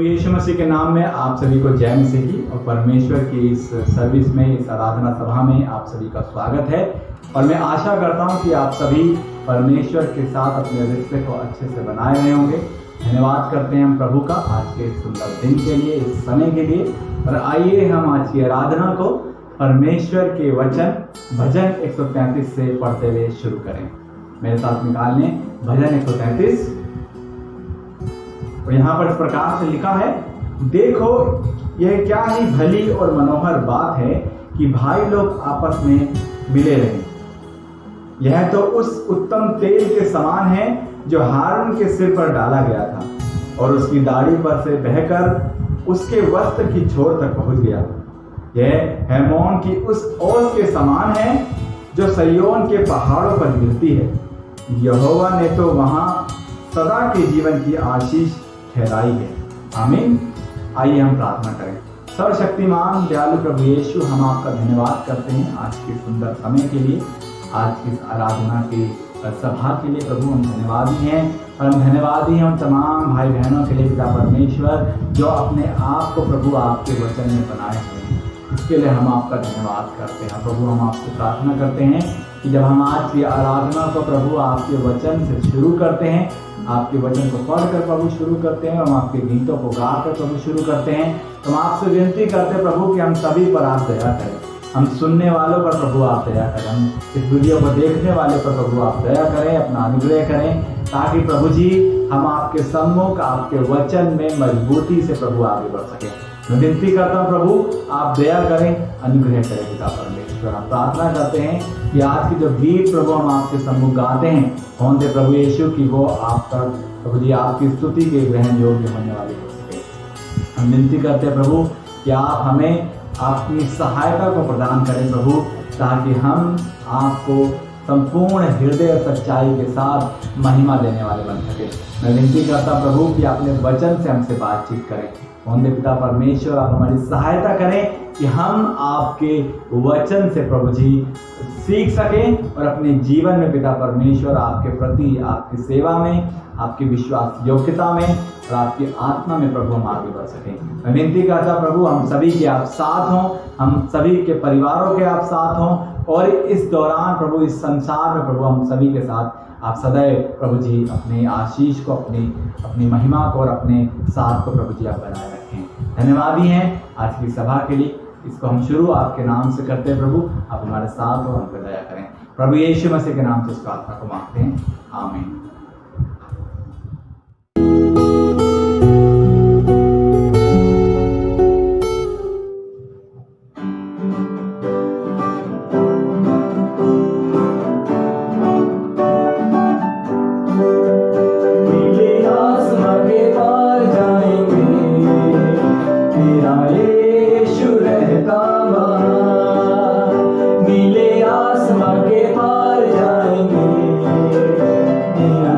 प्रभु यीशु मसीह के नाम में आप सभी को जय मसीह की और परमेश्वर की इस सर्विस में, इस आराधना सभा में आप सभी का स्वागत है। और मैं आशा करता हूं कि आप सभी परमेश्वर के साथ अपने रिश्ते को अच्छे से बनाए रहे होंगे। धन्यवाद करते हैं हम प्रभु का आज के इस सुंदर दिन के लिए, इस समय के लिए। और आइए हम आज की आराधना को परमेश्वर के वचन भजन 133 से पढ़ते हुए शुरू करें। मेरे साथ निकाल लें भजन 133। और यहाँ पर इस प्रकार से लिखा है, देखो यह क्या ही भली और मनोहर बात है कि भाई लोग आपस में मिले रहें। यह तो उस उत्तम तेल के समान है जो हारून के सिर पर डाला गया था और उसकी दाढ़ी पर से बहकर उसके वस्त्र की छोर तक पहुंच गया। यह हेमोन की उस ओस के समान है जो सयोन के पहाड़ों पर गिरती है। यहोवा ने तो वहां सदा के जीवन की आशीष ठहराई है। आमीन। आइए हम प्रार्थना करें। सर्वशक्तिमान दयालु प्रभु यीशु, हम आपका धन्यवाद करते हैं आज के सुंदर समय के लिए, आज की आराधना की सभा के लिए। प्रभु हम धन्यवादी हैं और हम धन्यवादी हैं हम तमाम भाई बहनों के लिए पिता परमेश्वर, जो अपने आप को प्रभु आपके वचन में बनाए हुए हैं। इसके लिए हम आपका धन्यवाद करते हैं। प्रभु हम आपसे प्रार्थना करते हैं कि जब हम आज की आराधना को प्रभु आपके वचन से शुरू करते हैं, आपके वचन को पढ़कर प्रभु शुरू करते हैं, हम आपके गीतों को गाकर प्रभु शुरू करते हैं, तो हम आपसे विनती करते हैं प्रभु कि हम सभी पर आप दया करें। हम सुनने वालों पर प्रभु आप दया करें, हम इस वीडियो को देखने वाले पर प्रभु आप दया करें, अपना अनुग्रह करें, ताकि प्रभु जी हम आपके सम्मुख आपके वचन में मजबूती से प्रभु आगे बढ़ सकें। मैं विनती करता हूँ प्रभु आप दया करें, अनुग्रह करें पिता परमेश्वर। हम प्रार्थना करते हैं कि आज की जो गीत प्रभु हम आपके सम्मुख गाते हैं, कौन दे प्रभु यीशु की वो आपका प्रभु जी आपकी स्तुति के ग्रहण योग्य होने वाली हो सके। हम विनती करते हैं प्रभु कि आप हमें अपनी सहायता को प्रदान करें प्रभु, ताकि हम आपको संपूर्ण हृदय और सच्चाई के साथ महिमा देने वाले बन सके। मैं विनती करता प्रभु कि अपने वचन से हमसे बातचीत करें। कौन पिता परमेश्वर आप हमारी सहायता करें कि हम आपके वचन से प्रभु जी सीख सकें और अपने जीवन में पिता परमेश्वर आपके प्रति, आपकी सेवा में, आपकी विश्वास योग्यता में और आपकी आत्मा में प्रभु हम आगे बढ़ सकें। मैं विनती करता प्रभु हम सभी के आप साथ हों, हम सभी के परिवारों के आप साथ हों, और इस दौरान प्रभु इस संसार में प्रभु हम सभी के साथ आप सदैव प्रभु जी अपने आशीष को, अपनी महिमा को और अपने साथ को प्रभु जी आप बनाए रखें। धन्यवादी हैं आज की सभा के लिए। इसको हम शुरू आपके नाम से करते हैं प्रभु, आप हमारे साथ और हम पर दया करें। प्रभु यीशु मसीह के नाम से इस प्रार्थना को मांगते हैं, आमीन। नीले आसमां के पार जाएंगे, मेरा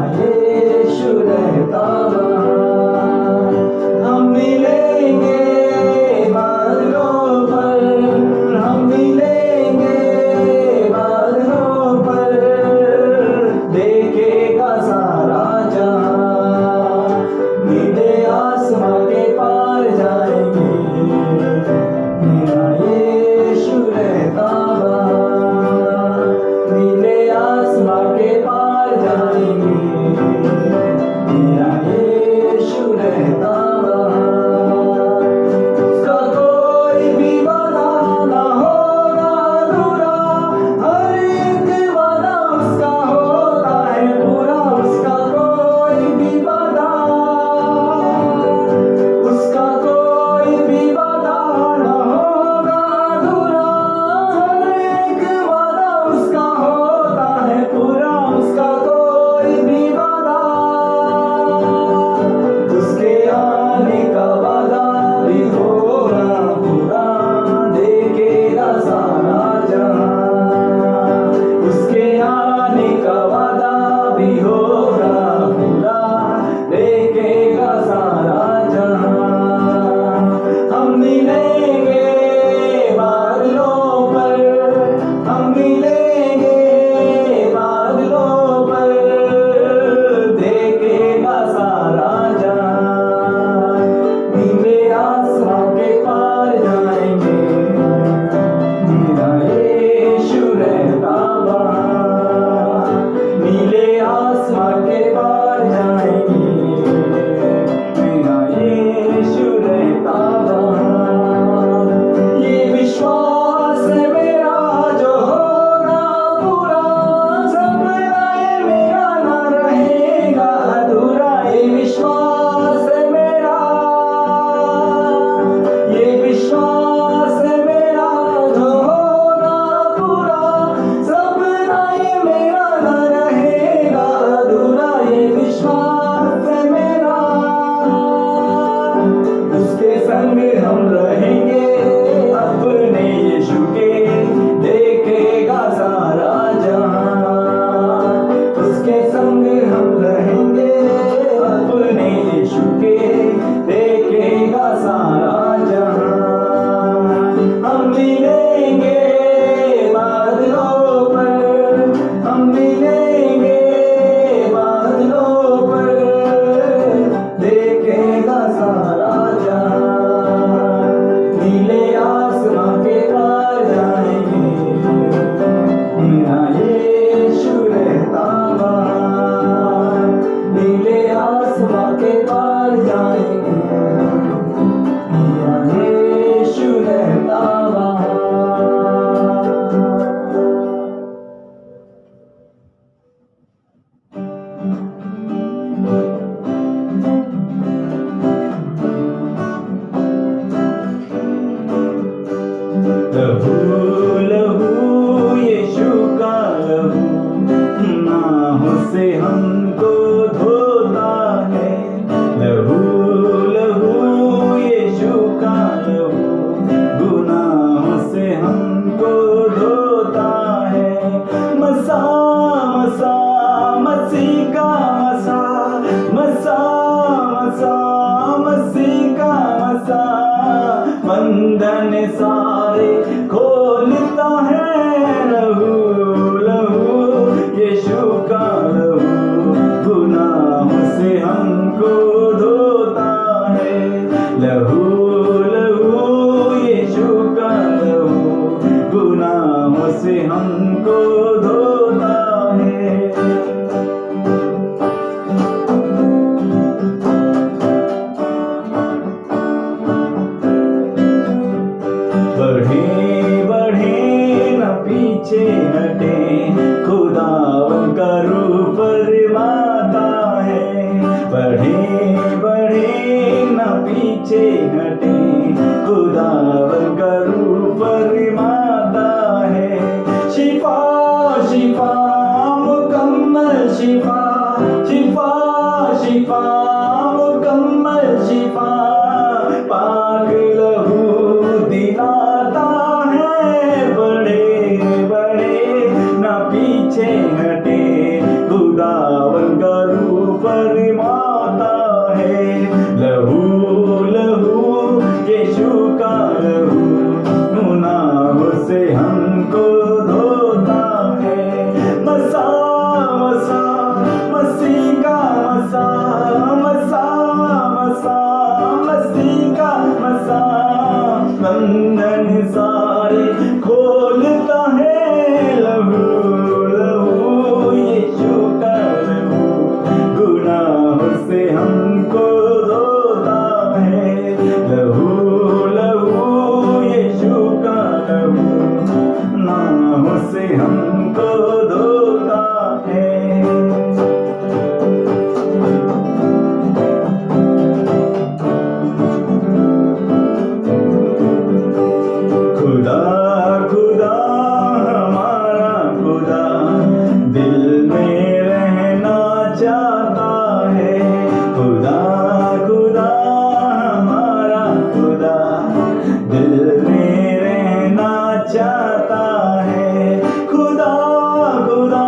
मिलेंगे बादलों पर, देखेगा सारा जहां, नीले आसमां के पार जाएंगे, मेरा यीशु रहता वहाँ, नीले आसमां के पार जाएंगे, मेरा यीशु रहता वहाँ। लहू लहू यीशु का लहू, नाहों से हमको धोता है, लहू लहू यीशु का लहू, गुनाहों से हमको धोता है। मसा मसा मसीह का मसा, मसा मसा मसीह का मसा, बंधन सारे खोलता है, लहू लहू यीशु का लहू, गुनाहों से हमको धोता है, लहू लहू यीशु का लहू, गुनाहों से हमको धोता है। बढ़े बढ़े न पीछे हटे, खुदावन का रूप रिमाता है, बढ़े बढ़े न पीछे हटे, खुदावन का रूप रिमाता है। शिफा शिफा मुकम्मल शिफा, शिफा शिफा मुकम्मल शिफा, पाक लहू दिलाता है, बड़े बड़े न पीछे हटे, खुदावन का रूप रिमाता है, लहू लहू यीशु का लहू, गुनाहों से हमको धोता है। मसा मसा मसीह का मसा, मसा मसा मसीह का मसा, बंधन सारे खोलता है, लहू लहू यीशु का लहू, गुनाहों से हमको धोता है, लहू लहू यीशु का लहू, नाहों से हमको धोता है। खुदा खुदा हमारा खुदा, दिल में रहना चाहता है, खुदा खुदा हमारा खुदा, दिल में रहना चाहता है, खुदा खुदा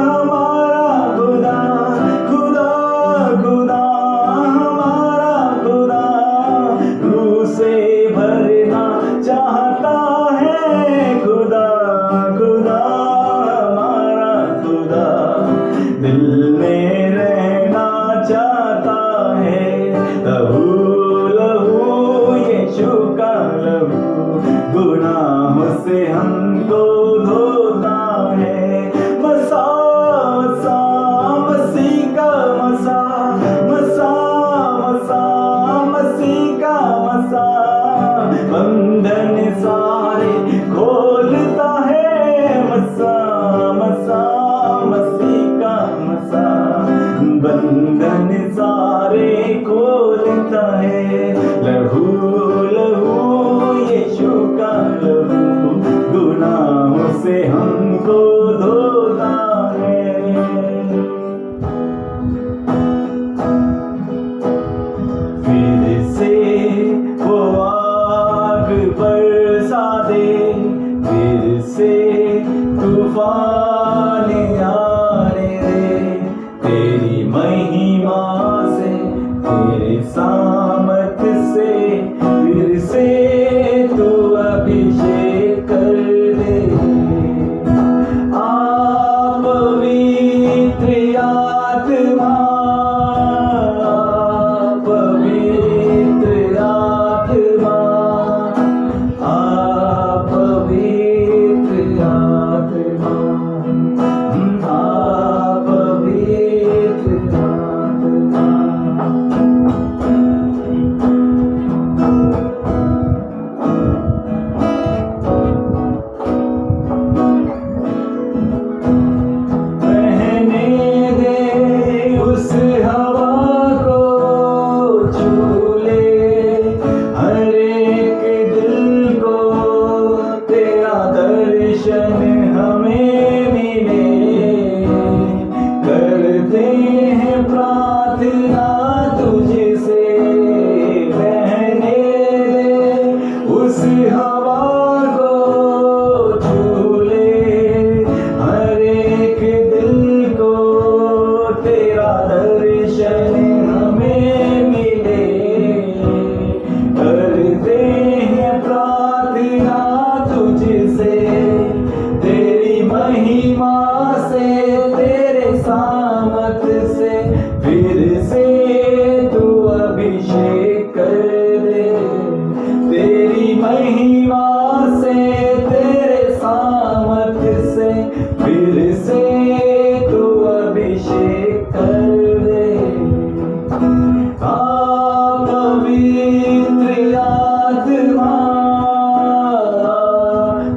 हमारा खुदा, खुदा खुदा हमारा खुदा, रूह से भरना चाहता है, खुदा खुदा हमारा खुदा, दिल में रहना चाहता है, लहू लहू यीशु का लहू, गुनाहों से हमको धोता है। मसा मसा मसीह का मसा, मसा मसा मसीह का मसा, बंधन सारे खोलता है, मसा मसा मसीह का मसा, बंधन सारे खोलता है, लहू लहू यीशु का लहू, गुनाहों से हमको धोता है। फिर से वो आग बरसा दे, फिर से तूफान आने दे, तेरी महिमा से, तेरे सामर्थ करते हैं प्रार्थना तुझसे, बहने दे उस हवा को छू ले, हर एक दिल को तेरा दर्शन हमें मिले। करते हैं प्रार्थना तुझसे, तेरी महिमा से, तेरे सामत से, फिर से तू अभिषेक कर दे। तेरी महिमा से, तेरे सामत से, फिर से तू अभिषेक कर दे। पवित्र आत्मा,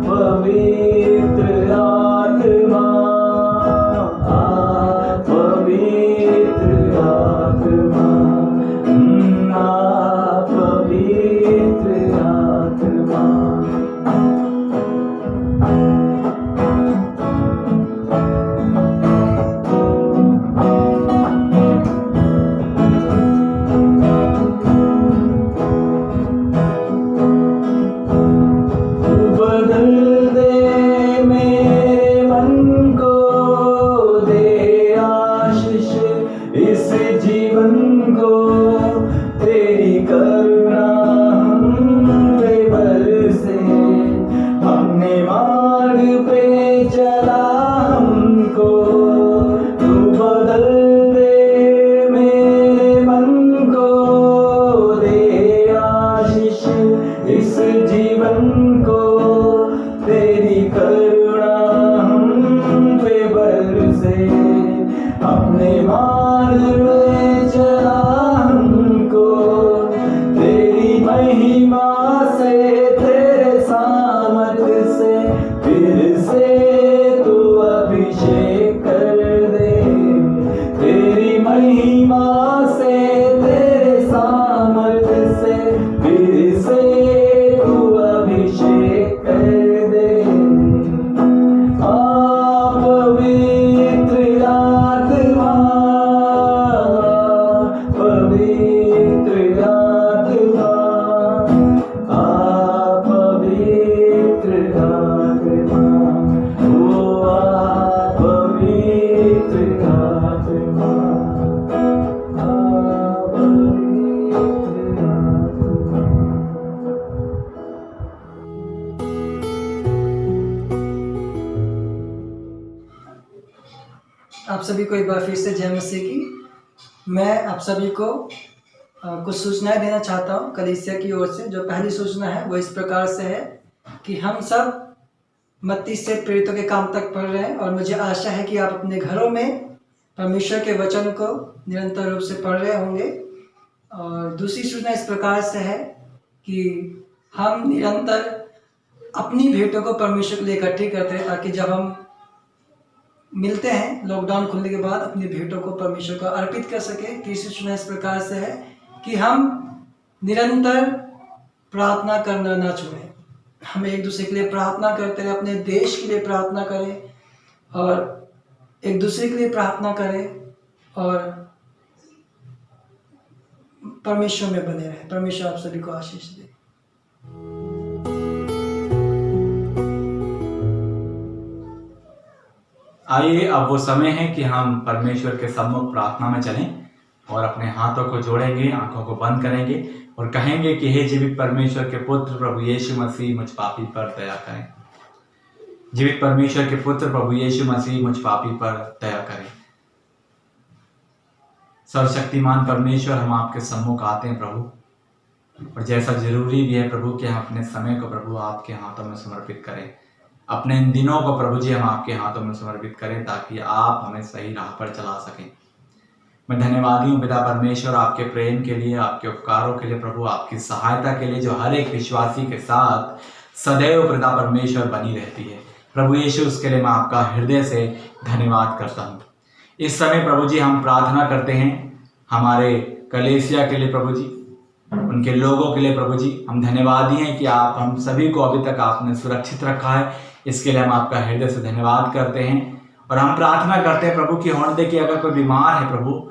पवित्र आत्मा, पवित्र आत्मा, पवित्र आत्मा। बदल दे मेरे मन को, दे आशीष इस जीवन को, तेरी करुणा हम पे बरसे। हमने मार्ग पे चला हमको, तू बदल दे मेरे मन को, दे आशीष इस जीवन को, तेरी करुणा हम पे बरसे। अपने मार्ग पे चला हमको, तेरी महिमा से, तेरे सामत से, फिर से तू अभिषेक कर दे। तेरी महिमा से, तेरे सामत से, फिर से तू अभिषेक कर दे। पवित्र आत्मा, पवित्र आत्मा, पवित्र आत्मा, ओ पवित्र आत्मा, पवित्र आत्मा। आप सभी को एक बार फिर से जय मसीह की। मैं आप सभी को कुछ सूचनाएं देना चाहता हूं कलीसिया की ओर से। जो पहली सूचना है वो इस प्रकार से है कि हम सब मत्ती से प्रेरितों के काम तक पढ़ रहे हैं, और मुझे आशा है कि आप अपने घरों में परमेश्वर के वचन को निरंतर रूप से पढ़ रहे होंगे। और दूसरी सूचना इस प्रकार से है कि हम निरंतर अपनी भेंटों को परमेश्वर के लिए इकट्ठी करते हैं, ताकि जब हम मिलते हैं लॉकडाउन खुलने के बाद, अपनी भेंटों को परमेश्वर को अर्पित कर सके। तीसरी सूचना इस प्रकार से है कि हम निरंतर प्रार्थना करना ना छोड़ें। हमें एक दूसरे के लिए प्रार्थना करते रहे, अपने देश के लिए प्रार्थना करें और एक दूसरे के लिए प्रार्थना करें और परमेश्वर में बने रहें। परमेश्वर आप सभी को आशीष दे। आइए, अब वो समय है कि हम परमेश्वर के सम्मुख प्रार्थना में चलें और अपने हाथों को जोड़ेंगे, आंखों को बंद करेंगे और कहेंगे कि हे जीवित परमेश्वर के पुत्र प्रभु यीशु मसीह, मुझ पापी पर दया करें। जीवित परमेश्वर के पुत्र प्रभु यीशु मसीह, मुझ पापी पर दया करें। सर्वशक्तिमान परमेश्वर, हम आपके सम्मुख आते हैं प्रभु, और जैसा जरूरी भी है प्रभु कि हम अपने समय को प्रभु आपके हाथों में समर्पित करें। अपने इन दिनों को प्रभु जी हम आपके हाथों में समर्पित करें, ताकि आप हमें सही राह पर चला सकें। मैं धन्यवादी हूँ पिता परमेश्वर, आपके प्रेम के लिए, आपके उपकारों के लिए प्रभु, आपकी सहायता के लिए, जो हर एक विश्वासी के साथ सदैव पिता परमेश्वर बनी रहती है। प्रभु यीशु, उसके लिए मैं आपका हृदय से धन्यवाद करता हूँ। इस समय प्रभु जी हम प्रार्थना करते हैं हमारे कलीसिया के लिए प्रभु जी, उनके लोगों के लिए प्रभु जी। हम धन्यवादी हैं कि आप हम सभी को अभी तक आपने सुरक्षित रखा है, इसके लिए हम आपका हृदय से धन्यवाद करते हैं। और हम प्रार्थना करते हैं प्रभु कि होने दे कि अगर कोई बीमार है प्रभु,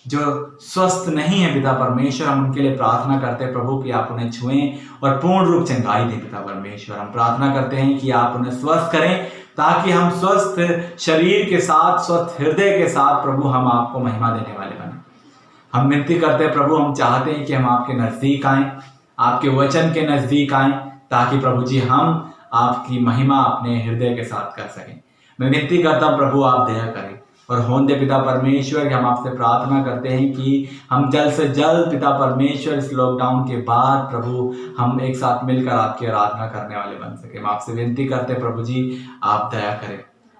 जो स्वस्थ नहीं है पिता परमेश्वर, हम उनके लिए प्रार्थना करते हैं प्रभु कि आप उन्हें छुएं और पूर्ण रूप चंगाई दें पिता परमेश्वर। हम प्रार्थना करते हैं कि आप उन्हें स्वस्थ करें, ताकि हम स्वस्थ शरीर के साथ, स्वस्थ हृदय के साथ प्रभु हम आपको महिमा देने वाले बने। हम विनती करते हैं प्रभु, हम चाहते हैं कि हम आपके नज़दीक आएँ, आपके वचन के नज़दीक आएँ, ताकि प्रभु जी हम आपकी महिमा अपने हृदय के साथ कर सकें। मैं विनती करता हूँ प्रभु, आप दया करें और होने दे पिता परमेश्वर कि हम आपसे प्रार्थना करते हैं कि हम जल्द से जल्द पिता परमेश्वर इस लॉकडाउन के बाद प्रभु हम एक साथ मिलकर आपकी आराधना करने वाले बन सके। हम आपसे विनती करते हैं प्रभु जी, आप दया करें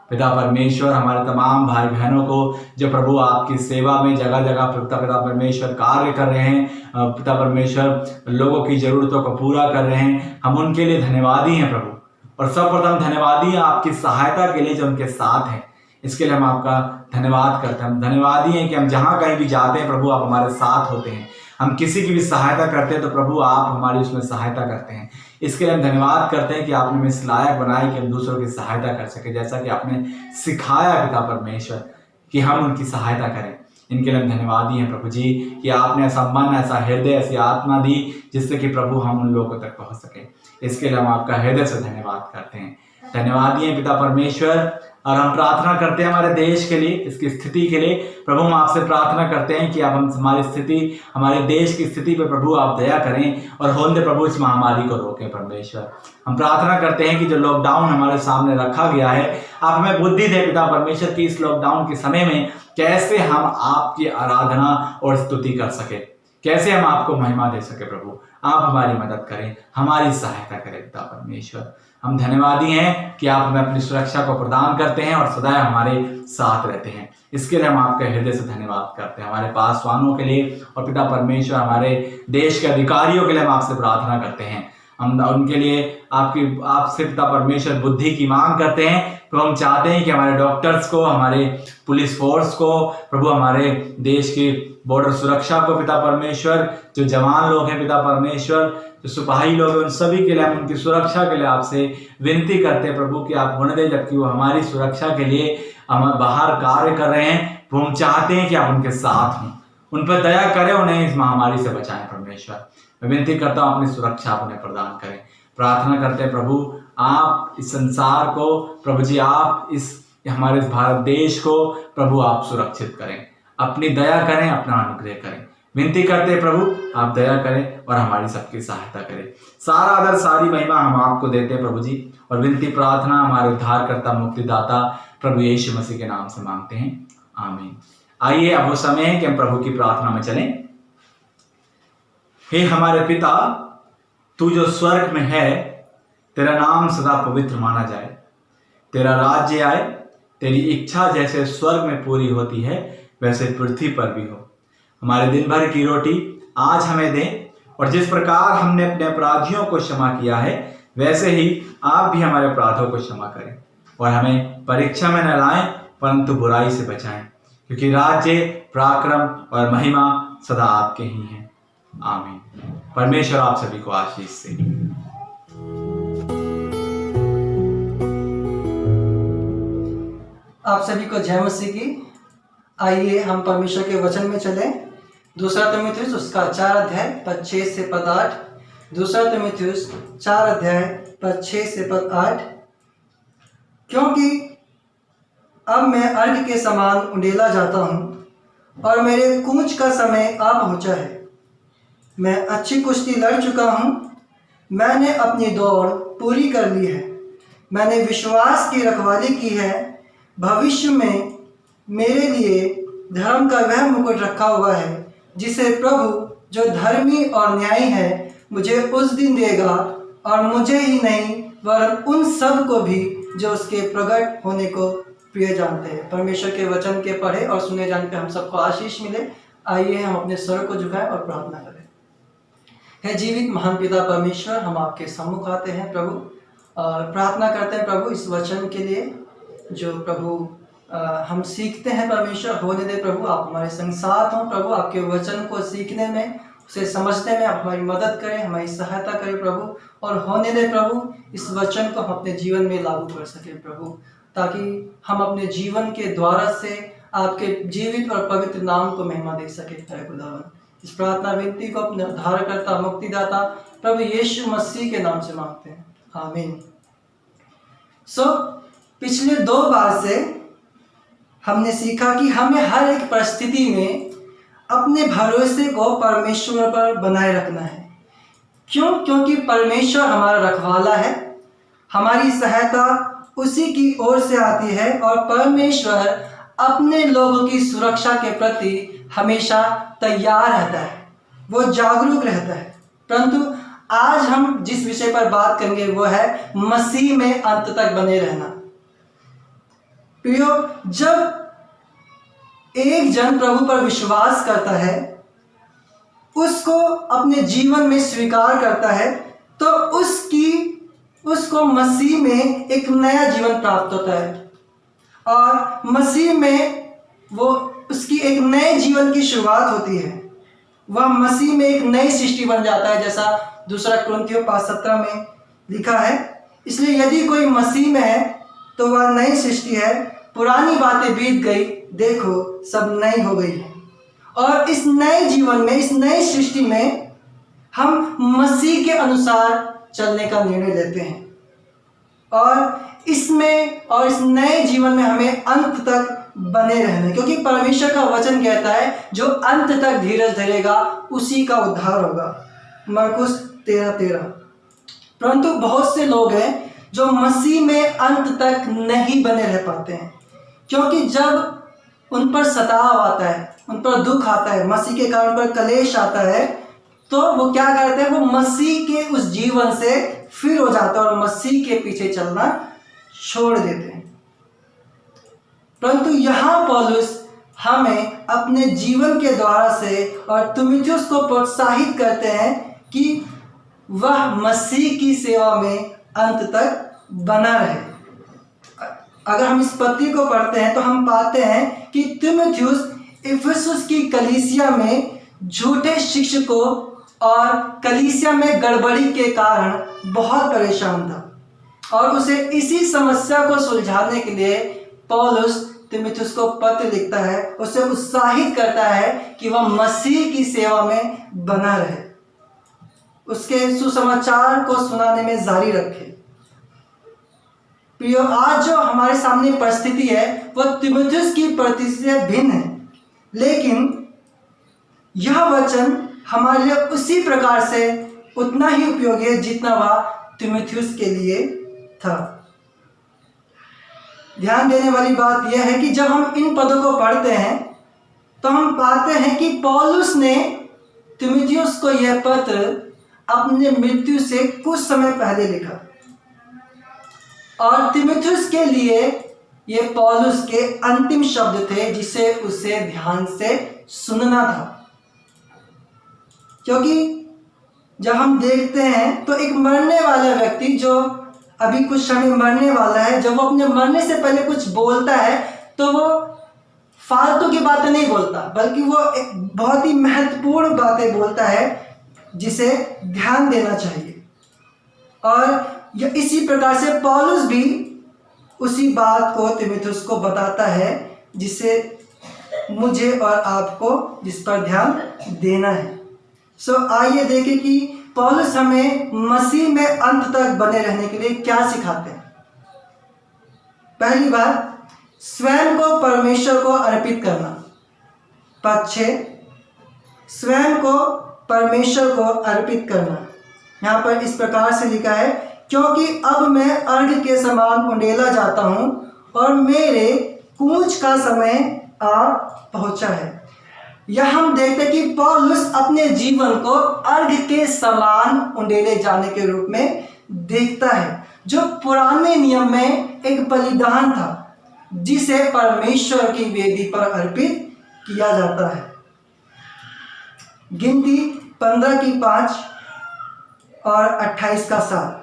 पिता परमेश्वर। हमारे तमाम भाई बहनों को जो प्रभु आपकी सेवा में जगह जगह पिता परमेश्वर कार्य कर रहे हैं, पिता परमेश्वर लोगों की ज़रूरतों को पूरा कर रहे हैं, हम उनके लिए धन्यवादी हैं प्रभु। और सर्वप्रथम धन्यवादी हैं आपकी सहायता के लिए जो उनके साथ हैं, इसके लिए हम आपका धन्यवाद करते हैं। हम धन्यवादी हैं कि हम जहाँ कहीं भी जाते हैं प्रभु आप हमारे साथ होते हैं। हम किसी की भी सहायता करते हैं तो प्रभु आप हमारी उसमें सहायता करते हैं। इसके लिए हम धन्यवाद करते हैं कि आपने हमें इस लायक बनाया कि हम दूसरों की सहायता कर सके, जैसा कि आपने सिखाया पिता परमेश्वर कि हम उनकी सहायता करें। इनके लिए हम धन्यवादी हैं प्रभु जी कि आपने ऐसा मन, ऐसा हृदय, ऐसी आत्मा दी जिससे कि प्रभु हम उन लोगों तक पहुँच सके। इसके लिए हम आपका हृदय से धन्यवाद करते हैं। धन्यवादी हैं पिता परमेश्वर। और हम प्रार्थना करते हैं हमारे देश के लिए, इसकी स्थिति के लिए प्रभु। हम आपसे प्रार्थना करते हैं कि आप हम हमारी स्थिति, हमारे देश की स्थिति पे प्रभु आप दया करें और होने प्रभु इस महामारी को रोकें परमेश्वर। हम प्रार्थना करते हैं कि जो लॉकडाउन हमारे सामने रखा गया है, आप हमें बुद्धि दें पिता परमेश्वर की इस लॉकडाउन के समय में कैसे हम आपकी आराधना और स्तुति कर सके, कैसे हम आपको महिमा दे सके। प्रभु आप हमारी मदद करें, हमारी सहायता करें पिता परमेश्वर। हम धन्यवादी हैं कि आप हमें अपनी सुरक्षा को प्रदान करते हैं और सदैव हमारे साथ रहते हैं। इसके लिए हम आपके हृदय से धन्यवाद करते हैं। हमारे पासवानों के लिए और पिता परमेश्वर हमारे देश के अधिकारियों के लिए हम आपसे प्रार्थना करते हैं। हम उनके लिए आपसे पिता परमेश्वर बुद्धि की मांग करते हैं। तो हम चाहते हैं कि हमारे डॉक्टर्स को, हमारे पुलिस फोर्स को प्रभु, हमारे देश की बॉर्डर सुरक्षा को पिता परमेश्वर, जो जवान लोग हैं पिता परमेश्वर, जो सिपाही लोग हैं, उन सभी के लिए हम उनकी सुरक्षा के लिए आपसे विनती करते हैं प्रभु कि आप होने दें, जबकि वो हमारी सुरक्षा के लिए हम बाहर कार्य कर रहे हैं। तो हम चाहते हैं कि आप उनके साथ हों, उन पर दया करें, उन्हें इस महामारी से बचाएं परमेश्वर। मैं विनती करता हूँ अपनी सुरक्षा आप उन्हें प्रदान करें। प्रार्थना करते हैं प्रभु आप इस संसार को, प्रभु जी आप इस हमारे भारत देश को प्रभु आप सुरक्षित करें, अपनी दया करें, अपना अनुग्रह करें। विनती करते हैं प्रभु आप दया करें और हमारी सबकी सहायता करें। सारा आदर, सारी महिमा हम आपको देते हैं प्रभु जी। और विनती प्रार्थना हमारे उद्धारकर्ता मुक्तिदाता प्रभु यीशु मसीह के नाम से मांगते हैं, आमीन। आइए अब वो समय है कि हम प्रभु की प्रार्थना में चलें। हे हमारे पिता, तू जो स्वर्ग में है, तेरा नाम सदा पवित्र माना जाए, तेरा राज्य आए, तेरी इच्छा जैसे स्वर्ग में पूरी होती है वैसे पृथ्वी पर भी हो। हमारे दिन भर की रोटी आज हमें दें, और जिस प्रकार हमने अपने अपराधियों को क्षमा किया है वैसे ही आप भी हमारे अपराधों को क्षमा करें, और हमें परीक्षा में न लाएं परंतु बुराई से बचाएं, क्योंकि राज्य, पराक्रम और महिमा सदा आपके ही हैं, आमीन। परमेश्वर आप सभी को आशीष से। आप सभी को जय मसीह की। आइए हम परमेश्वर के वचन में चलें। दूसरा तीमुथियुस उसका 4 अध्याय पद 6 से पद 8। दूसरा तीमुथियुस 4 अध्याय पद 6 से पद 8। क्योंकि अब मैं अर्घ के समान उंडेला जाता हूँ और मेरे कूच का समय आ पहुँचा है। मैं अच्छी कुश्ती लड़ चुका हूँ, मैंने अपनी दौड़ पूरी कर ली है, मैंने विश्वास की रखवाली की है। भविष्य में मेरे लिए धर्म का वह मुकुट रखा हुआ है जिसे प्रभु जो धर्मी और न्यायी है मुझे उस दिन देगा, और मुझे ही नहीं वरन उन सब को भी जो उसके प्रकट होने को प्रिय जानते हैं। परमेश्वर के वचन के पढ़े और सुने जाने पे हम सबको आशीष मिले। आइए हम अपने स्वर को झुकाएं और प्रार्थना करें। हे जीवित महान पिता परमेश्वर, हम आपके सम्मुख आते हैं प्रभु और प्रार्थना करते हैं प्रभु इस वचन के लिए जो प्रभु हम सीखते हैं। परमेश्वर होने दे प्रभु, आप हमारे संग साथ हों प्रभु। आपके वचन को सीखने में, उसे समझने में आप हमारी मदद करें, हमारी सहायता करें प्रभु। और होने दे प्रभु इस वचन को हम अपने जीवन में लागू कर सकें प्रभु, ताकि हम अपने जीवन के द्वारा से आपके जीवित और पवित्र नाम को महिमा दे सके। है खुदावन, इस प्रार्थना विनती को अपने उद्धारकर्ता मुक्तिदाता प्रभु यीशु मसीह के नाम से मांगते हैं, आमीन। पिछले 2 बार से हमने सीखा कि हमें हर एक परिस्थिति में अपने भरोसे को परमेश्वर पर बनाए रखना है। क्यों? क्योंकि परमेश्वर हमारा रखवाला है, हमारी सहायता उसी की ओर से आती है और परमेश्वर अपने लोगों की सुरक्षा के प्रति हमेशा तैयार रहता है, वो जागरूक रहता है। परंतु आज हम जिस विषय पर बात करेंगे वो है मसीह में अंत तक बने रहना। प्रियो, जब एक जन प्रभु पर विश्वास करता है, उसको अपने जीवन में स्वीकार करता है, तो उसको मसीह में एक नया जीवन प्राप्त होता है और मसीह में वो उसकी एक नए जीवन की शुरुआत होती है। वह मसीह में एक नई सृष्टि बन जाता है, जैसा 2 कुरिन्थियों 5:17 में लिखा है। इसलिए यदि कोई मसीह में है तो वह नई सृष्टि है, पुरानी बातें बीत गई, देखो सब नई हो गई है। और इस नए जीवन में, इस नई सृष्टि में हम मसीह के अनुसार चलने का निर्णय लेते हैं और इस नए जीवन में हमें अंत तक बने रहना, क्योंकि परमेश्वर का वचन कहता है जो अंत तक धीरज धरेगा उसी का उद्धार होगा। मरकुस 13:13। परंतु बहुत से लोग हैं जो मसीह में अंत तक नहीं बने रह पाते हैं, क्योंकि जब उन पर सताव आता है, उन पर दुख आता है, मसीह के कारण पर कलेश आता है, तो वो क्या करते हैं? वो मसीह के उस जीवन से फिर हो जाता है और मसीह के पीछे चलना छोड़ देते हैं। परंतु यहाँ पौलुस हमें अपने जीवन के द्वारा से और तीमुथियुस को प्रोत्साहित करते हैं कि वह मसीह की सेवा में अंत तक बना रहे। अगर हम इस पत्री को पढ़ते हैं तो हम पाते हैं कि तीमुथियुस इफिसुस की कलीसिया में झूठे शिक्षकों और कलीसिया में गड़बड़ी के कारण बहुत परेशान था और उसे इसी समस्या को सुलझाने के लिए पौलुस तीमुथियुस को पत्र लिखता है, उसे उत्साहित करता है कि वह मसीह की सेवा में बना रहे, उसके सुसमाचार को सुनाने में जारी रखे। प्रियो, आज जो हमारे सामने परिस्थिति है वह तीमुथियुस की परिस्थिति से भिन्न है, लेकिन यह वचन हमारे लिए उसी प्रकार से उतना ही उपयोगी है जितना वह तीमुथियुस के लिए था। ध्यान देने वाली बात यह है कि जब हम इन पदों को पढ़ते हैं तो हम पाते हैं कि पौलुस ने तीमुथियुस को यह पत्र अपने मृत्यु से कुछ समय पहले लिखा और तीमुथियुस के लिए ये पौलुस के अंतिम शब्द थे जिसे उसे ध्यान से सुनना था। क्योंकि जब हम देखते हैं तो एक मरने वाला व्यक्ति जो अभी कुछ समय मरने वाला है, जब वो अपने मरने से पहले कुछ बोलता है तो वो फालतू की बातें नहीं बोलता, बल्कि वो एक बहुत ही महत्वपूर्ण बातें बोलता है जिसे ध्यान देना चाहिए। और इसी प्रकार से पौलुस भी उसी बात को तीमुथियुस को बताता है जिसे मुझे और आपको जिस पर ध्यान देना है। आइए देखें कि पौलुस हमें मसीह में अंत तक बने रहने के लिए क्या सिखाते हैं। पहली बात, स्वयं को परमेश्वर को अर्पित करना। पद 6, स्वयं को परमेश्वर को अर्पित करना। यहाँ पर इस प्रकार से लिखा है, क्योंकि अब मैं अर्घ के समान उंडेला जाता हूँ और मेरे कूच का समय आ पहुँचा है। यह हम देखते हैं कि पौलुस अपने जीवन को अर्घ के समान उंडेले जाने के रूप में देखता है, जो पुराने नियम में एक बलिदान था जिसे परमेश्वर की वेदी पर अर्पित किया जाता है। गिनती 15:5 और 28:7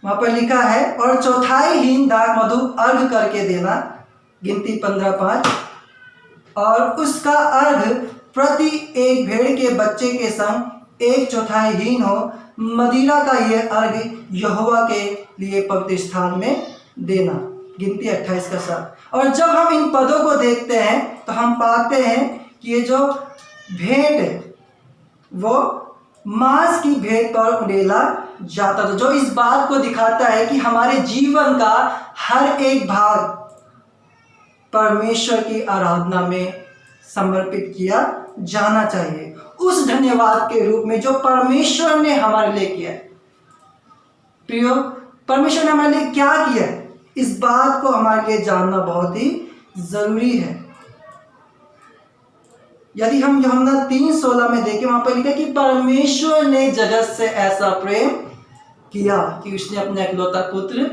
वहां पर लिखा है, और चौथाईहीन दाख मधु अर्घ करके देना। गिनती 15:5 और उसका अर्घ प्रति एक भेड़ के बच्चे के संग एक चौथाई हीन हो, मदिरा का यह अर्घ यहोवा के लिए पवित्र स्थान में देना। गिनती 28 का 7। और जब हम इन पदों को देखते हैं तो हम पाते हैं कि ये जो भेंट है वो मांस की भेंट पर उड़ेला जाता था, जो इस बात को दिखाता है कि हमारे जीवन का हर एक भाग परमेश्वर की आराधना में समर्पित किया जाना चाहिए, उस धन्यवाद के रूप में जो परमेश्वर ने हमारे लिए किया है। प्रियो, परमेश्वर ने हमारे लिए क्या किया है, इस बात को हमारे लिए जानना बहुत ही जरूरी है। यदि हम यूहन्ना 3:16 में देखें, वहां पर लिखा है कि परमेश्वर ने जगत से ऐसा प्रेम किया कि उसने अपने इकलौता पुत्र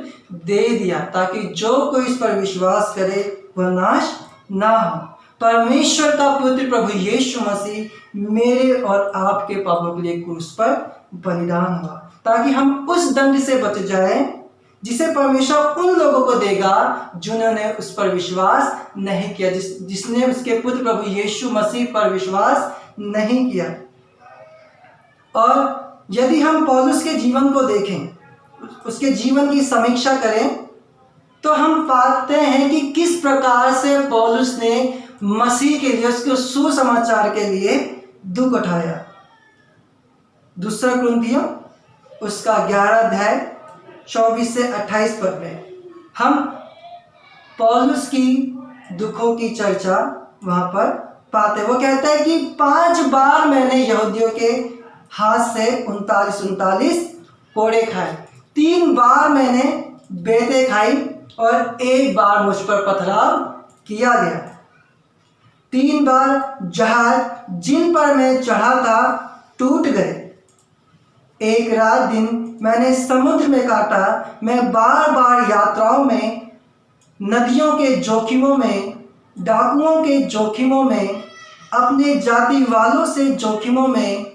दे दिया, ताकि जो कोई इस पर विश्वास करे वह नाश ना हो। परमेश्वर का पुत्र प्रभु यीशु मसीह मेरे और आपके पापों के लिए क्रूस पर बलिदान हुआ, ताकि हम उस दंड से बच जाएं जिसे परमेश्वर उन लोगों को देगा जिन्होंने उस पर विश्वास नहीं किया, जिसने उसके पुत्र प्रभु यीशु मसीह पर विश्वास नहीं किया। और यदि हम पौलुस के जीवन को देखें, उसके जीवन की समीक्षा करें, तो हम पाते हैं कि किस प्रकार से पौलुस ने मसीह के लिए, उसके सुसमाचार के लिए दुख उठाया। दूसरा कुरिन्थियों उसका 11 अध्याय 24 से 28 पद में हम पौलुस की दुखों की चर्चा वहां पर पाते। वो कहता है कि 5 बार मैंने यहूदियों के हाथ से 39 कोड़े खाए, 3 बार मैंने बेतें खाई और 1 बार मुझ पर पथराव किया गया। 3 बार जहाज जिन पर मैं चढ़ा था टूट गए। एक रात दिन मैंने समुद्र में काटा। मैं बार बार यात्राओं में, नदियों के जोखिमों में, डाकुओं के जोखिमों में, अपने जाति वालों से जोखिमों में,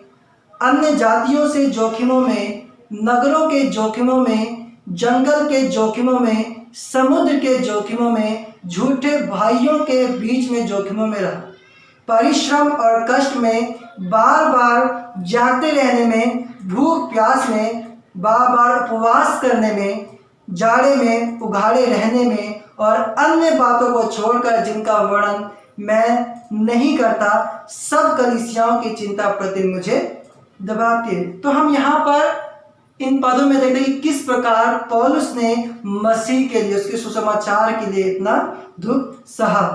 अन्य जातियों से जोखिमों में, नगरों के जोखिमों में, जंगल के जोखिमों में, समुद्र के जोखिमों में, झूठे भाइयों के बीच में जोखिमों में रहा। परिश्रम और कष्ट में, बार बार जागते रहने में, भूख प्यास में, बार बार उपवास करने में, जाड़े में उघाड़े रहने में और अन्य बातों को छोड़कर जिनका वर्णन मैं नहीं करता, सब कलीसियाओं की चिंता प्रति मुझे दबाती है। तो हम यहाँ पर इन पदों में देखते हैं कि किस प्रकार पौलुस ने मसीह के लिए, उसके सुसमाचार के लिए इतना दुख सहा,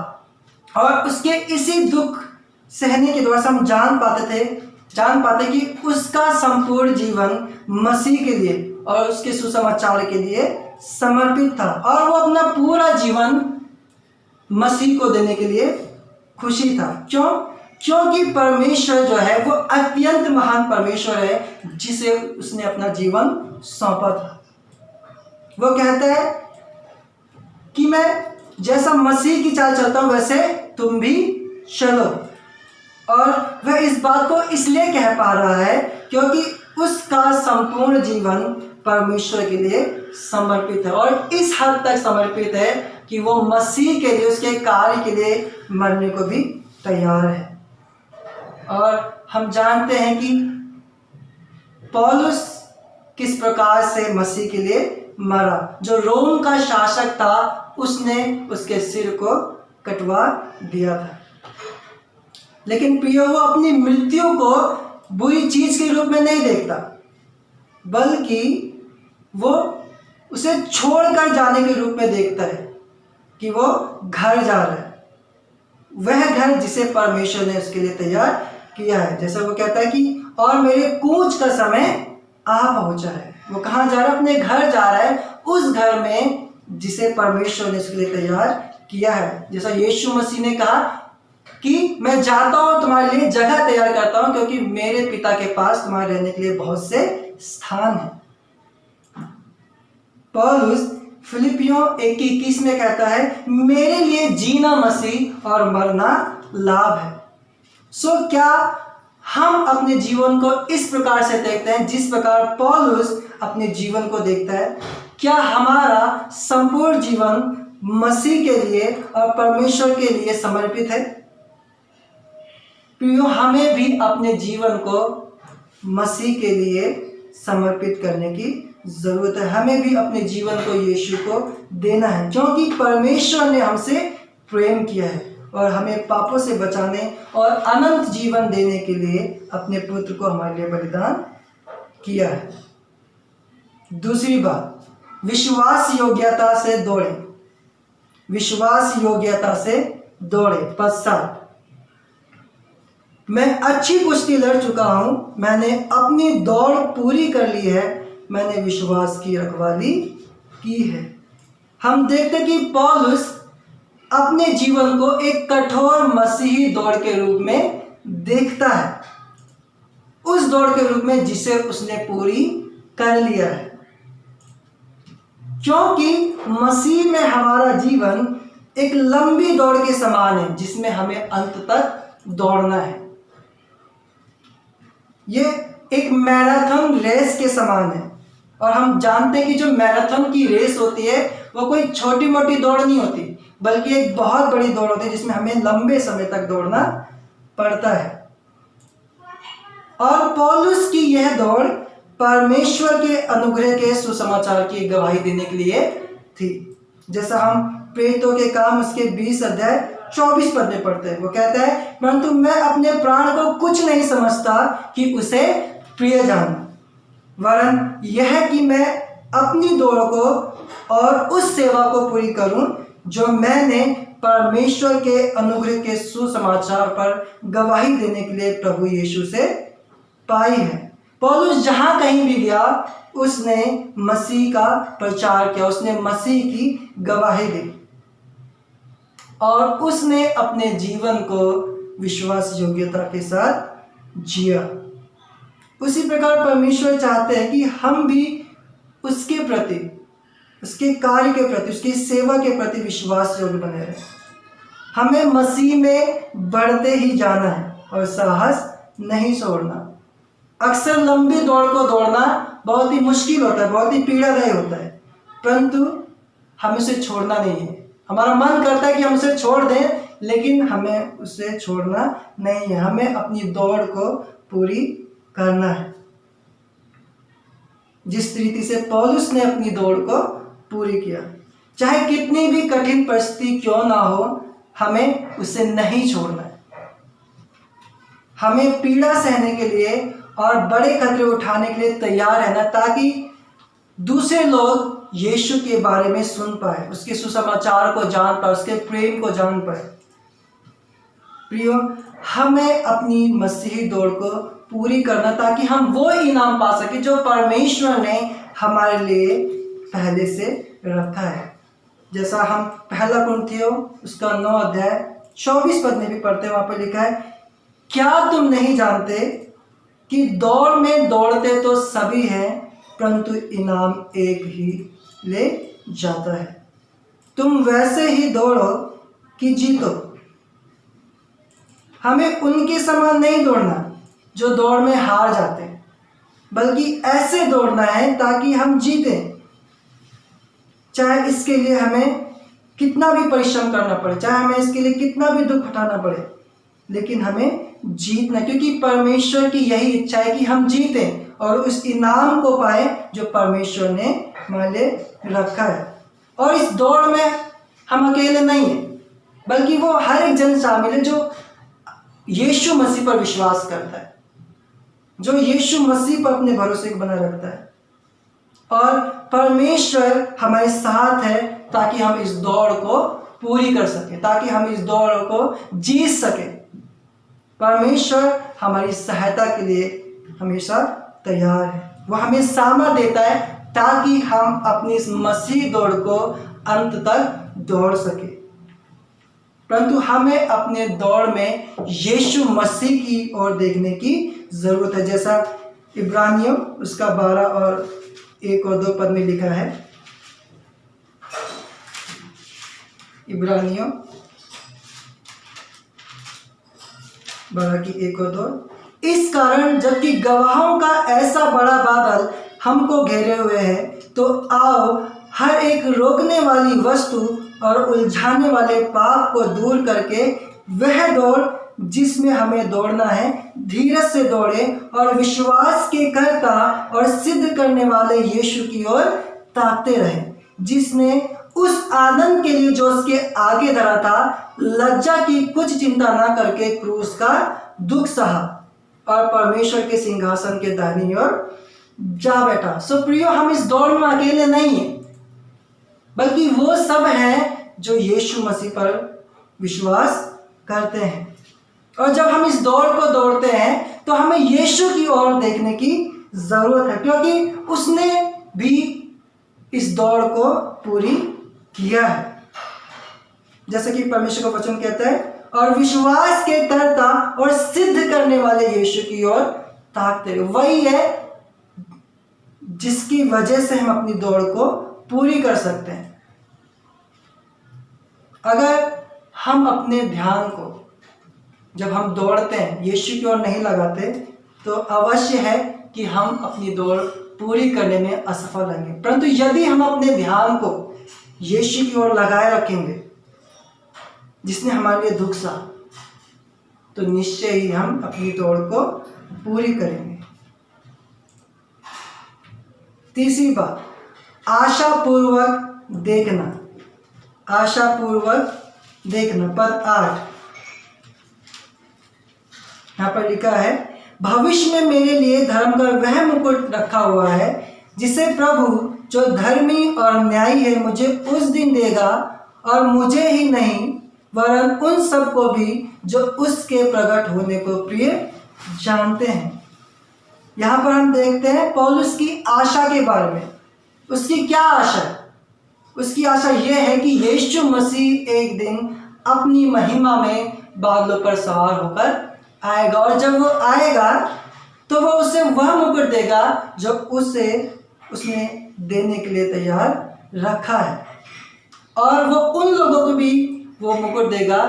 और उसके इसी दुख सहने के द्वारा हम जान पाते कि उसका संपूर्ण जीवन मसीह के लिए और उसके सुसमाचार के लिए समर्पित था, और वो अपना पूरा जीवन मसीह को देने के लिए खुशी था। क्योंकि परमेश्वर जो है वो अत्यंत महान परमेश्वर है, जिसे उसने अपना जीवन सौंपा था। वो कहता है कि मैं जैसा मसीह की चाल चलता हूं वैसे तुम भी चलो, और वह इस बात को इसलिए कह पा रहा है क्योंकि उसका संपूर्ण जीवन परमेश्वर के लिए समर्पित है, और इस हद तक समर्पित है कि वो मसीह के लिए, उसके कार्य के लिए मरने को भी तैयार है। और हम जानते हैं कि पौलुस किस प्रकार से मसीह के लिए मरा। जो रोम का शासक था उसने उसके सिर को कटवा दिया था, लेकिन प्रियो वो अपनी मृत्यु को बुरी चीज के रूप में नहीं देखता, बल्कि वो उसे छोड़कर जाने के रूप में देखता है कि वो घर जा रहा है, वह घर जिसे परमेश्वर ने उसके लिए तैयार किया है। जैसा वो कहता है कि और मेरे कूच का समय आ पहुंचा है। वो कहाँ जा रहा है? अपने घर जा रहा है, उस घर में जिसे परमेश्वर ने उसके लिए तैयार किया है। जैसा यीशु मसीह ने कहा कि मैं जाता हूं, तुम्हारे लिए जगह तैयार करता हूं, क्योंकि मेरे पिता के पास तुम्हारे रहने के लिए बहुत से स्थान हैं। पौलुस फिलिपियों 1:21 में कहता है, मेरे लिए जीना मसीह और मरना लाभ है। सो क्या हम अपने जीवन को इस प्रकार से देखते हैं जिस प्रकार पौलुस अपने जीवन को देखता है? क्या हमारा संपूर्ण जीवन मसीह के लिए और परमेश्वर के लिए समर्पित है? प्रियो, हमें भी अपने जीवन को मसीह के लिए समर्पित करने की ज़रूरत है। हमें भी अपने जीवन को यीशु को देना है, क्योंकि परमेश्वर ने हमसे प्रेम किया है और हमें पापों से बचाने और अनंत जीवन देने के लिए अपने पुत्र को हमारे लिए बलिदान किया है। दूसरी बात, विश्वास योग्यता से दौड़ें। विश्वास योग्यता से दौड़े। पद 7, मैं अच्छी कुश्ती लड़ चुका हूं, मैंने अपनी दौड़ पूरी कर ली है, मैंने विश्वास की रखवाली की है। हम देखते कि पौलुस अपने जीवन को एक कठोर मसीही दौड़ के रूप में देखता है, उस दौड़ के रूप में जिसे उसने पूरी कर लिया है, क्योंकि मसीह में हमारा जीवन एक लंबी दौड़ के समान है जिसमें हमें अंत तक दौड़ना है। ये एक मैराथन रेस के समान है और हम जानते हैं कि जो मैराथन की रेस होती है वो कोई छोटी मोटी दौड़ नहीं होती, बल्कि एक बहुत बड़ी दौड़ होती है जिसमें हमें लंबे समय तक दौड़ना पड़ता है। और पौलुस की यह दौड़ परमेश्वर के अनुग्रह के सुसमाचार की गवाही देने के लिए थी। जैसा हम प्रेरितों के काम उसके 20 अध्याय 24 पद में पढ़ते हैं, वो कहता है, परंतु मैं अपने प्राण को कुछ नहीं समझता कि उसे प्रिय जानूं, वरन यह कि मैं अपनी दौड़ को और उस सेवा को पूरी करूं जो मैंने परमेश्वर के अनुग्रह के सुसमाचार पर गवाही देने के लिए प्रभु यीशु से पाई है। पौलुस जहां कहीं भी गया उसने मसीह का प्रचार किया, उसने मसीह की गवाही दी और उसने अपने जीवन को विश्वास योग्यता के साथ जिया। उसी प्रकार परमेश्वर चाहते हैं कि हम भी उसके प्रति, उसके कार्य के प्रति, उसकी सेवा के प्रति विश्वास योग्य बने रहें। हमें मसीह में बढ़ते ही जाना है और साहस नहीं छोड़ना। अक्सर लंबी दौड़ को दौड़ना बहुत ही मुश्किल होता है, बहुत ही पीड़ादायी होता है, परंतु हमें उसे छोड़ना नहीं है। हमारा मन करता है कि हम उसे छोड़ दें, लेकिन हमें उसे छोड़ना नहीं है। हमें अपनी दौड़ को पूरी करना है, जिस रीति से पौलुस ने अपनी दौड़ को पूरी किया। चाहे कितनी भी कठिन परिस्थिति क्यों ना हो, हमें उसे नहीं छोड़ना है। हमें पीड़ा सहने के लिए और बड़े खतरे उठाने के लिए तैयार रहना, ताकि दूसरे लोग यीशु के बारे में सुन पाए, उसके सुसमाचार को जान पाए, उसके प्रेम को जान पाए। प्रियो, हमें अपनी मसीही दौड़ को पूरी करना ताकि हम वो इनाम पा सके जो परमेश्वर ने हमारे लिए पहले से रखा है। जैसा हम पहला कुरिन्थियों उसका 9 अध्याय 24 पद में भी पढ़ते हैं, वहां पर लिखा है, क्या तुम नहीं जानते कि दौड़ में दौड़ते तो सभी हैं, परंतु इनाम एक ही ले जाता है। तुम वैसे ही दौड़ो कि जीतो। हमें उनके समान नहीं दौड़ना जो दौड़ में हार जाते हैं, बल्कि ऐसे दौड़ना है ताकि हम जीतें। चाहे इसके लिए हमें कितना भी परिश्रम करना पड़े, चाहे हमें इसके लिए कितना भी दुख उठाना पड़े, लेकिन हमें जीतना, क्योंकि परमेश्वर की यही इच्छा है कि हम जीतें और उस इनाम को पाए जो परमेश्वर ने हमारे लिए रखा है। और इस दौड़ में हम अकेले नहीं हैं, बल्कि वो हर एक जन शामिल है जो यीशु मसीह पर विश्वास करता है, जो यीशु मसीह पर अपने भरोसे को बना रखता है। और परमेश्वर हमारे साथ है ताकि हम इस दौड़ को पूरी कर सकें, ताकि हम इस दौड़ को जीत सकें। परमेश्वर हमारी सहायता के लिए हमेशा तैयार है। वो हमें सामर्थ्य देता है ताकि हम अपनी इस मसीह दौड़ को अंत तक दौड़ सके। परंतु हमें अपने दौड़ में यीशु मसीह की ओर देखने की जरूरत है, जैसा इब्रानियों उसका 12 और 1 और 2 पद में लिखा है। इब्रानियों 12 की 1 और 2, इस कारण जबकि गवाहों का ऐसा बड़ा बादल हमको घेरे हुए है, तो आओ हर एक रोकने वाली वस्तु और उलझाने वाले पाप को दूर करके वह दौड़ जिसमें हमें दौड़ना है, धीरज से दौड़े और विश्वास के कर्ता और सिद्ध करने वाले यीशु की ओर ताकते रहे, जिसने उस आनंद के लिए जो उसके आगे धरा था, लज्जा की कुछ चिंता ना करके क्रूस का दुख सहा और परमेश्वर के सिंहासन के दाहिनी ओर जा बैठा। सो प्रियो, हम इस दौड़ में अकेले नहीं हैं, बल्कि वो सब हैं जो यीशु मसीह पर विश्वास करते हैं। और जब हम इस दौड़ को दौड़ते हैं तो हमें यीशु की ओर देखने की जरूरत है, क्योंकि उसने भी इस दौड़ को पूरी किया है। जैसे कि परमेश्वर का वचन कहता है, और विश्वास के कर्ता और सिद्ध करने वाले यीशु की ओर ताकते रहे। वही है जिसकी वजह से हम अपनी दौड़ को पूरी कर सकते हैं। अगर हम अपने ध्यान को जब हम दौड़ते हैं यीशु की ओर नहीं लगाते, तो अवश्य है कि हम अपनी दौड़ पूरी करने में असफल रहेंगे। परंतु यदि हम अपने ध्यान को यीशु की ओर लगाए रखेंगे, जिसने हमारे लिए दुख सहा, तो निश्चय ही हम अपनी दौड़ को पूरी करेंगे। तीसरी बात, आशापूर्वक देखना। आशापूर्वक देखना, पद 8 यहाँ पर लिखा है, भविष्य में मेरे लिए धर्म का वह मुकुट रखा हुआ है, जिसे प्रभु जो धर्मी और न्यायी है मुझे उस दिन देगा, और मुझे ही नहीं वरन उन सबको भी जो उसके प्रकट होने को प्रिय जानते हैं। यहाँ पर हम देखते हैं पौलुस की आशा के बारे में। उसकी क्या आशा है? उसकी आशा यह है कि यीशु मसीह एक दिन अपनी महिमा में बादलों पर सवार होकर आएगा, और जब वो आएगा तो वो उसे वह मुकुट देगा जो उसने देने के लिए तैयार रखा है, और वो उन लोगों को भी वो मुकुट देगा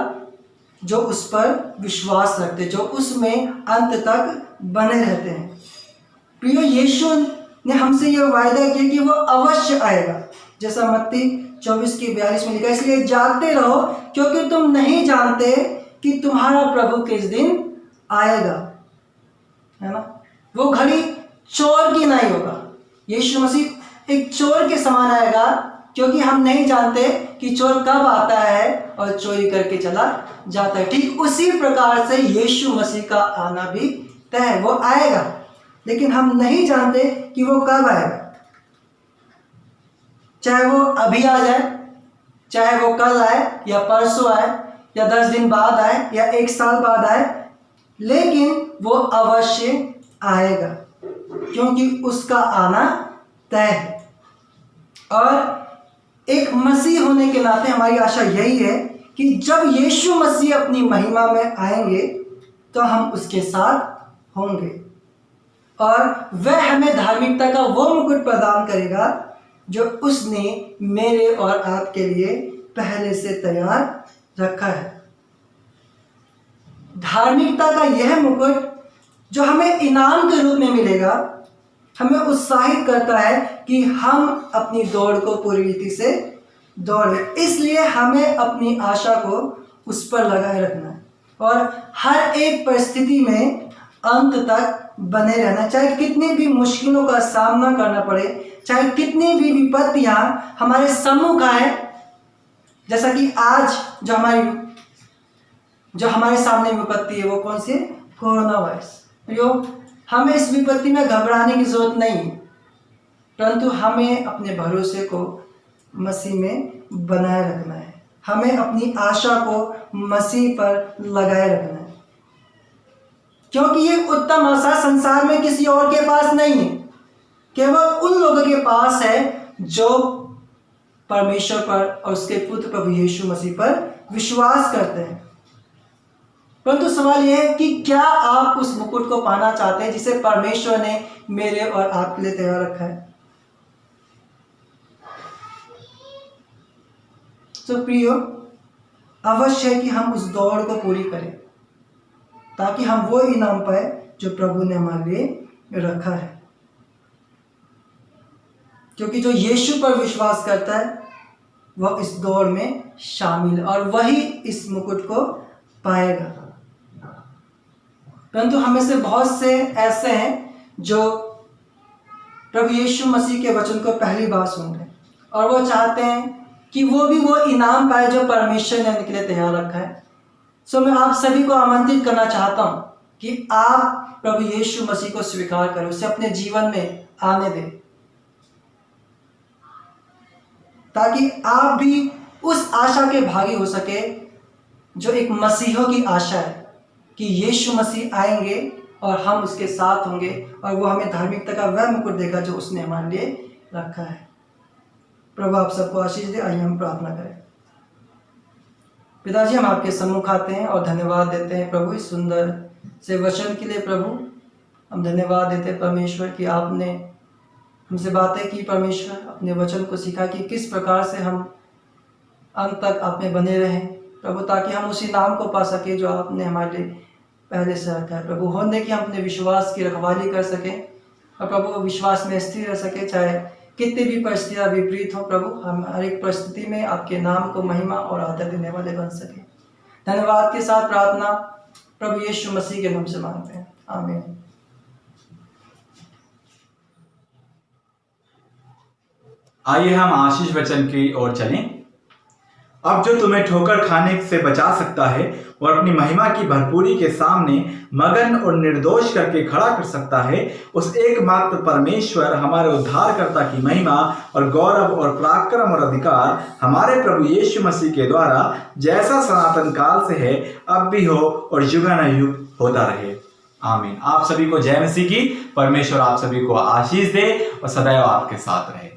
जो उस पर विश्वास रखते, जो उसमें अंत तक बने रहते हैं। प्रियो, यीशु ने हमसे यह वायदा किया कि वो अवश्य आएगा, जैसा मत्ती 24:42 में लिखा, इसलिए जागते रहो क्योंकि तुम नहीं जानते कि तुम्हारा प्रभु किस दिन आएगा, है ना। वो घड़ी चोर की नहीं होगा। यीशु मसीह एक चोर के समान आएगा, क्योंकि हम नहीं जानते कि चोर कब आता है और चोरी करके चला जाता है। ठीक उसी प्रकार से यीशु मसीह का आना भी तय है। वो आएगा, लेकिन हम नहीं जानते कि वो कब आएगा। चाहे वो अभी आ जाए, चाहे वो कल आए या परसों आए या 10 दिन बाद आए या 1 साल बाद आए, लेकिन वो अवश्य आएगा, क्योंकि उसका आना तय है। और एक मसीह होने के नाते हमारी आशा यही है कि जब यीशु मसीह अपनी महिमा में आएंगे तो हम उसके साथ होंगे, और वह हमें धार्मिकता का वो मुकुट प्रदान करेगा जो उसने मेरे और आपके लिए पहले से तैयार रखा है। धार्मिकता का यह मुकुट जो हमें इनाम के रूप में मिलेगा, हमें उत्साहित करता है कि हम अपनी दौड़ को पूरी रीति से दौड़ें। इसलिए हमें अपनी आशा को उस पर लगाए रखना है और हर एक परिस्थिति में अंत तक बने रहना। चाहे कितनी भी मुश्किलों का सामना करना पड़े, चाहे कितनी भी विपत्तियां हमारे सम्मुख आए, जैसा कि आज जो हमारे सामने विपत्ति है वो कौन सी है? Corona virus. हमें इस विपत्ति में घबराने की जरूरत नहीं है, परंतु हमें अपने भरोसे को मसीह में बनाए रखना है। हमें अपनी आशा को मसीह पर लगाए रखना है, क्योंकि ये उत्तम आशा संसार में किसी और के पास नहीं है, केवल उन लोगों के पास है जो परमेश्वर पर और उसके पुत्र प्रभु यीशु मसीह पर विश्वास करते हैं। परंतु सवाल यह है कि क्या आप उस मुकुट को पाना चाहते हैं जिसे परमेश्वर ने मेरे और आपके लिए तैयार रखा है? तो प्रियो, अवश्य है कि हम उस दौड़ को पूरी करें ताकि हम वो इनाम पाए जो प्रभु ने हमारे लिए रखा है। क्योंकि जो यीशु पर विश्वास करता है वह इस दौड़ में शामिल है और वही इस मुकुट को पाएगा। परंतु हमें से बहुत से ऐसे हैं जो प्रभु यीशु मसीह के वचन को पहली बार सुन रहे हैं और वो चाहते हैं कि वो भी वो इनाम पाए जो परमेश्वर ने उनके लिए तैयार रखा है। सो मैं आप सभी को आमंत्रित करना चाहता हूँ कि आप प्रभु यीशु मसीह को स्वीकार करें, उसे अपने जीवन में आने दें, ताकि आप भी उस आशा के भागी हो सके जो एक मसीहों की आशा है कि यीशु मसीह आएंगे और हम उसके साथ होंगे और वो हमें धार्मिकता का वह मुकुट देगा जो उसने हमारे लिए रखा है। प्रभु आप सबको आशीष दे। आइए हम प्रार्थना करें। पिताजी, हम आपके सम्मुख आते हैं और धन्यवाद देते हैं प्रभु इस सुंदर से वचन के लिए। प्रभु हम धन्यवाद देते हैं परमेश्वर कि आपने हमसे बातें की, परमेश्वर अपने वचन को सिखा कि किस प्रकार से हम अंत तक आप में बने रहें प्रभु, ताकि हम उसी नाम को पा सके जो आपने हमारे लिए पहले से रखा है प्रभु। होने कि हम अपने विश्वास की रखवाली कर सकें और प्रभु विश्वास में स्थिर रह सके, चाहे कितनी भी परिस्थितियाँ विपरीत हो प्रभु, हम हर एक परिस्थिति में आपके नाम को महिमा और आदर देने वाले बन सके। धन्यवाद के साथ प्रार्थना प्रभु यीशु मसीह के नाम से मांगते हैं, आमीन। आइए हम आशीष वचन की ओर चलें। अब जो तुम्हें ठोकर खाने से बचा सकता है और अपनी महिमा की भरपूरी के सामने मगन और निर्दोष करके खड़ा कर सकता है, उस एकमात्र परमेश्वर हमारे उद्धारकर्ता की महिमा और गौरव और पराक्रम और अधिकार हमारे प्रभु यीशु मसीह के द्वारा जैसा सनातन काल से है, अब भी हो और युगानुयुग होता रहे, आमीन। आप सभी को जय मसीह की। परमेश्वर आप सभी को आशीष दे और सदैव आपके साथ रहे।